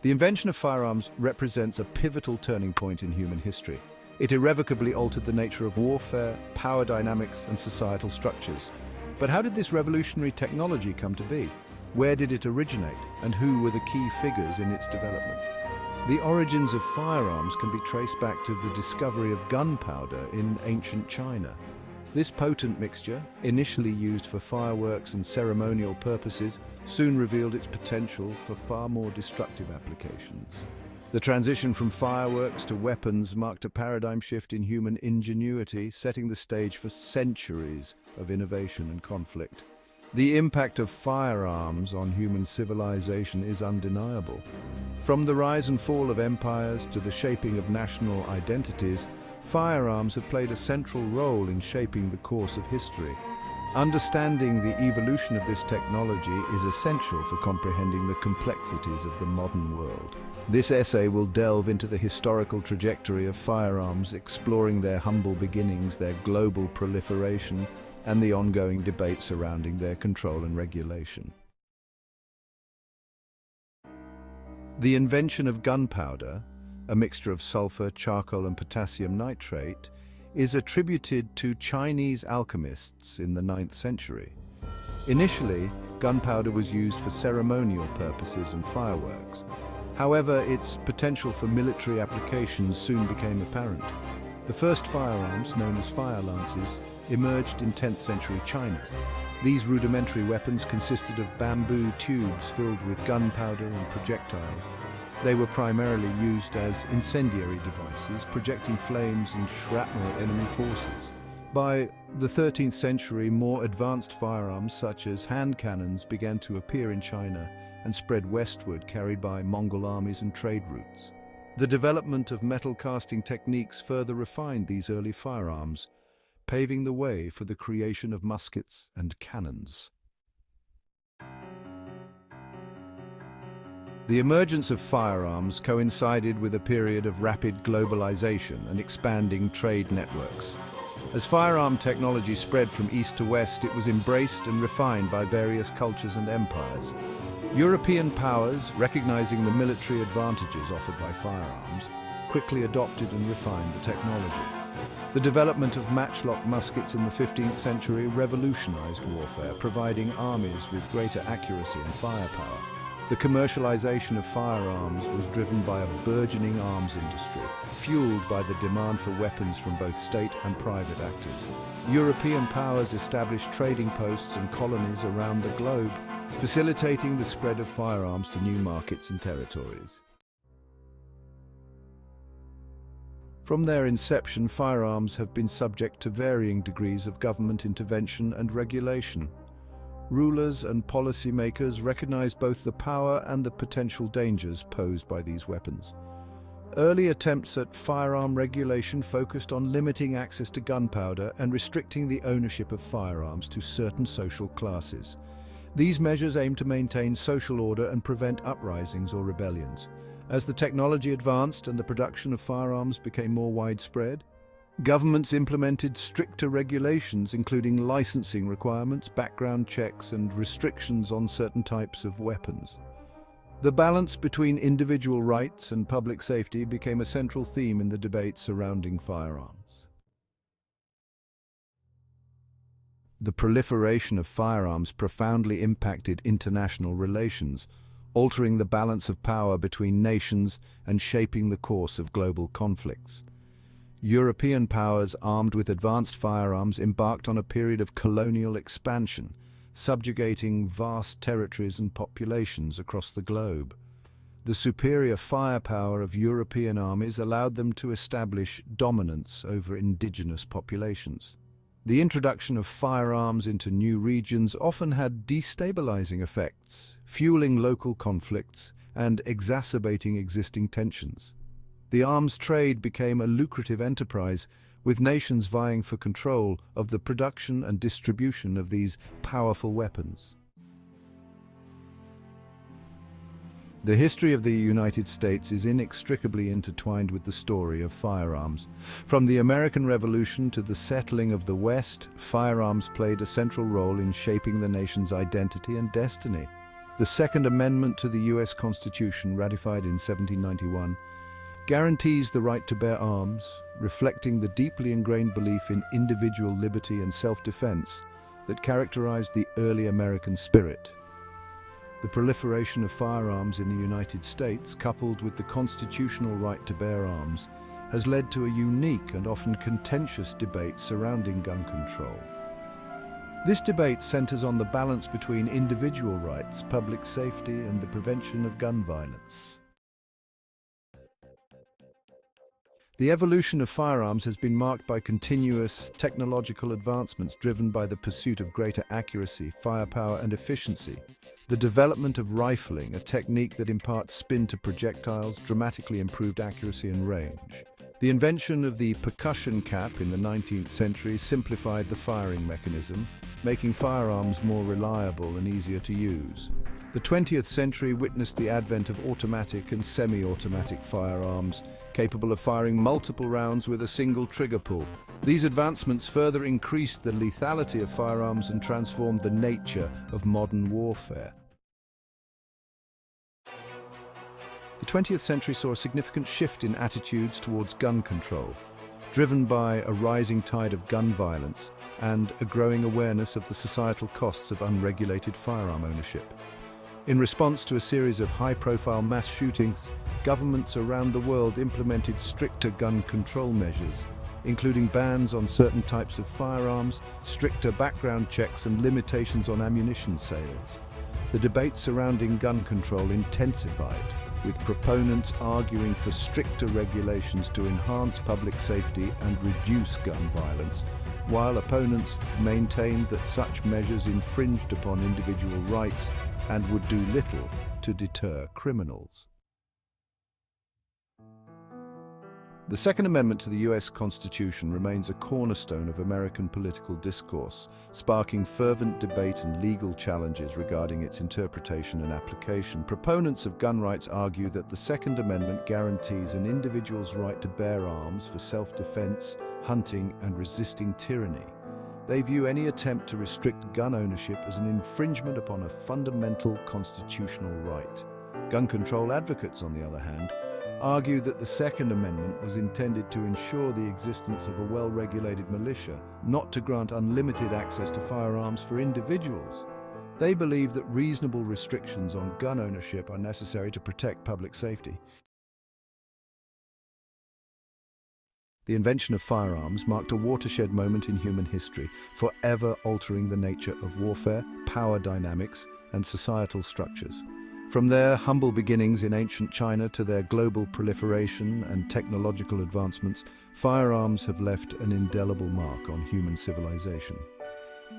The invention of firearms represents a pivotal turning point in human history. It irrevocably altered the nature of warfare, power dynamics, and societal structures. But how did this revolutionary technology come to be? Where did it originate, and who were the key figures in its development? The origins of firearms can be traced back to the discovery of gunpowder in ancient China. This potent mixture, initially used for fireworks and ceremonial purposes, soon revealed its potential for far more destructive applications. The transition from fireworks to weapons marked a paradigm shift in human ingenuity, setting the stage for centuries of innovation and conflict. The impact of firearms on human civilization is undeniable. From the rise and fall of empires to the shaping of national identities, firearms have played a central role in shaping the course of history. Understanding the evolution of this technology is essential for comprehending the complexities of the modern world. This essay will delve into the historical trajectory of firearms, exploring their humble beginnings, their global proliferation, and the ongoing debate surrounding their control and regulation. The invention of gunpowder, a mixture of sulfur, charcoal, and potassium nitrate, is attributed to Chinese alchemists in the 9th century. Initially, gunpowder was used for ceremonial purposes and fireworks. However, its potential for military applications soon became apparent. The first firearms, known as fire lances, emerged in 10th century China. These rudimentary weapons consisted of bamboo tubes filled with gunpowder and projectiles. They were primarily used as incendiary devices, projecting flames and shrapnel at enemy forces. By the 13th century, more advanced firearms such as hand cannons began to appear in China and spread westward, carried by Mongol armies and trade routes. The development of metal casting techniques further refined these early firearms, paving the way for the creation of muskets and cannons. The emergence of firearms coincided with a period of rapid globalization and expanding trade networks. As firearm technology spread from east to west, it was embraced and refined by various cultures and empires. European powers, recognizing the military advantages offered by firearms, quickly adopted and refined the technology. The development of matchlock muskets in the 15th century revolutionized warfare, providing armies with greater accuracy and firepower. The commercialization of firearms was driven by a burgeoning arms industry, fueled by the demand for weapons from both state and private actors. European powers established trading posts and colonies around the globe, facilitating the spread of firearms to new markets and territories. From their inception, firearms have been subject to varying degrees of government intervention and regulation. Rulers and policymakers recognize both the power and the potential dangers posed by these weapons. Early attempts at firearm regulation focused on limiting access to gunpowder and restricting the ownership of firearms to certain social classes. These measures aim to maintain social order and prevent uprisings or rebellions. As the technology advanced and the production of firearms became more widespread, governments implemented stricter regulations, including licensing requirements, background checks, and restrictions on certain types of weapons. The balance between individual rights and public safety became a central theme in the debate surrounding firearms. The proliferation of firearms profoundly impacted international relations, altering the balance of power between nations and shaping the course of global conflicts. European powers armed with advanced firearms embarked on a period of colonial expansion, subjugating vast territories and populations across the globe. The superior firepower of European armies allowed them to establish dominance over indigenous populations. The introduction of firearms into new regions often had destabilizing effects, fueling local conflicts and exacerbating existing tensions. The arms trade became a lucrative enterprise, with nations vying for control of the production and distribution of these powerful weapons. The history of the United States is inextricably intertwined with the story of firearms. From the American Revolution to the settling of the West, firearms played a central role in shaping the nation's identity and destiny. The Second Amendment to the U.S. Constitution, ratified in 1791, guarantees the right to bear arms, reflecting the deeply ingrained belief in individual liberty and self-defense that characterized the early American spirit. The proliferation of firearms in the United States, coupled with the constitutional right to bear arms, has led to a unique and often contentious debate surrounding gun control. This debate centers on the balance between individual rights, public safety, and the prevention of gun violence. The evolution of firearms has been marked by continuous technological advancements driven by the pursuit of greater accuracy, firepower, and efficiency. The development of rifling, a technique that imparts spin to projectiles, dramatically improved accuracy and range. The invention of the percussion cap in the 19th century simplified the firing mechanism, making firearms more reliable and easier to use. The 20th century witnessed the advent of automatic and semi-automatic firearms, capable of firing multiple rounds with a single trigger pull. These advancements further increased the lethality of firearms and transformed the nature of modern warfare. The 20th century saw a significant shift in attitudes towards gun control, driven by a rising tide of gun violence and a growing awareness of the societal costs of unregulated firearm ownership. In response to a series of high-profile mass shootings, governments around the world implemented stricter gun control measures, including bans on certain types of firearms, stricter background checks, and limitations on ammunition sales. The debate surrounding gun control intensified, with proponents arguing for stricter regulations to enhance public safety and reduce gun violence, while opponents maintained that such measures infringed upon individual rights and would do little to deter criminals. The Second Amendment to the U.S. Constitution remains a cornerstone of American political discourse, sparking fervent debate and legal challenges regarding its interpretation and application. Proponents of gun rights argue that the Second Amendment guarantees an individual's right to bear arms for self-defense, hunting, and resisting tyranny. They view any attempt to restrict gun ownership as an infringement upon a fundamental constitutional right. Gun control advocates, on the other hand, argue that the Second Amendment was intended to ensure the existence of a well-regulated militia, not to grant unlimited access to firearms for individuals. They believe that reasonable restrictions on gun ownership are necessary to protect public safety. The invention of firearms marked a watershed moment in human history, forever altering the nature of warfare, power dynamics, and societal structures. From their humble beginnings in ancient China to their global proliferation and technological advancements, firearms have left an indelible mark on human civilization.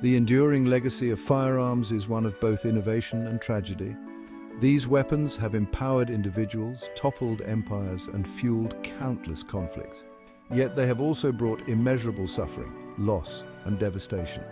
The enduring legacy of firearms is one of both innovation and tragedy. These weapons have empowered individuals, toppled empires, and fueled countless conflicts. Yet they have also brought immeasurable suffering, loss, and devastation.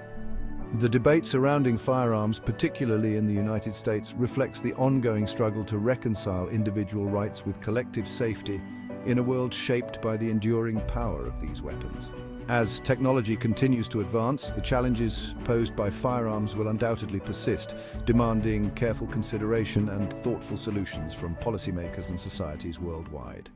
The debate surrounding firearms, particularly in the United States, reflects the ongoing struggle to reconcile individual rights with collective safety in a world shaped by the enduring power of these weapons. As technology continues to advance, the challenges posed by firearms will undoubtedly persist, demanding careful consideration and thoughtful solutions from policymakers and societies worldwide.